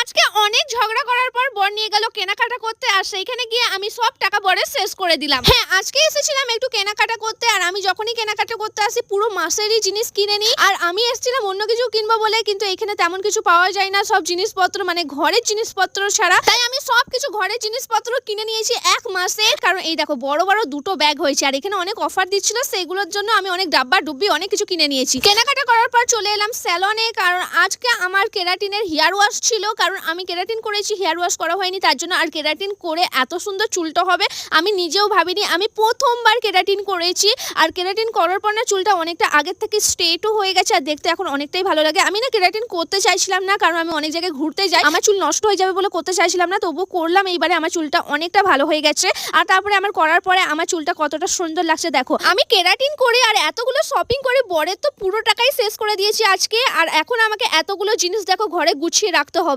আজকে অনেক ঝগড়া করার পর বর নিয়ে গেল কেনাকাটা করতে, আর সেইখানে গিয়ে আমি সব টাকা বরের শেষ করে দিলাম। হ্যাঁ, আজকে এসেছিলাম একটু কেনাকাটা করতে, আর আমি যখনই কেনাকাটা করতে আসি পুরো মাসেরই জিনিস কিনে নিই। আর আমি এসেছিলাম অন্য কিছু কিনবো বলে, কিন্তু এখানে তেমন কিছু পাওয়া যায় না, সব জিনিসপত্র মানে ঘরের জিনিসপত্র ছাড়া। তাই আমি সব কিছু ঘরের জিনিসপত্র কিনে নিয়েছি এক মাসে। কারণ এই দেখো বড় বড় দুটো ব্যাগ হয়েছে, আর এখানে অনেক অফার দিচ্ছিল, সেইগুলোর জন্য আমি অনেক ডাব্বা ডুব্বি অনেক কিছু কিনে নিয়েছি। কেনাকাটা করার পর চলে এলাম স্যালনে, কারণ আজকে আমার কেরাটিনের হেয়ার ওয়াশ ছিল। কারণ আমি কেরাটিন করেছি, হেয়ার ওয়াশ করা হয়নি তার জন্য। আর কেরাটিন করে এত সুন্দর চুলটা হবে আমি নিজেও ভাবিনি। আমি প্রথমবার কেরাটিন করেছি, আর কেরাটিন করার পর না চুলটা অনেকটা আগের থেকে স্ট্রেটও হয়ে গেছে, আর দেখতে এখন অনেকটাই ভালো লাগে। আমি না কেরাটিন করতে চাইছিলাম না, কারণ আমি অনেক জায়গায় ঘুরতে যাই, আমার চুল নষ্ট হয়ে যাবে বলে করতে চাইছিলাম না, তবুও করলাম। এইবারে আমার চুলটা অনেকটা ভালো হয়ে গেছে। আর তারপরে আমার করার পরে আমার চুলটা কতটা সুন্দর লাগছে দেখো। আমি কেরাটিন করে আর এতগুলো শপিং করে বরের তো পুরো টাকাই শেষ করে দিয়েছি আজকে। আর এখন আমাকে এতগুলো জিনিস দেখো ঘরে গুছিয়ে রাখতে হবে।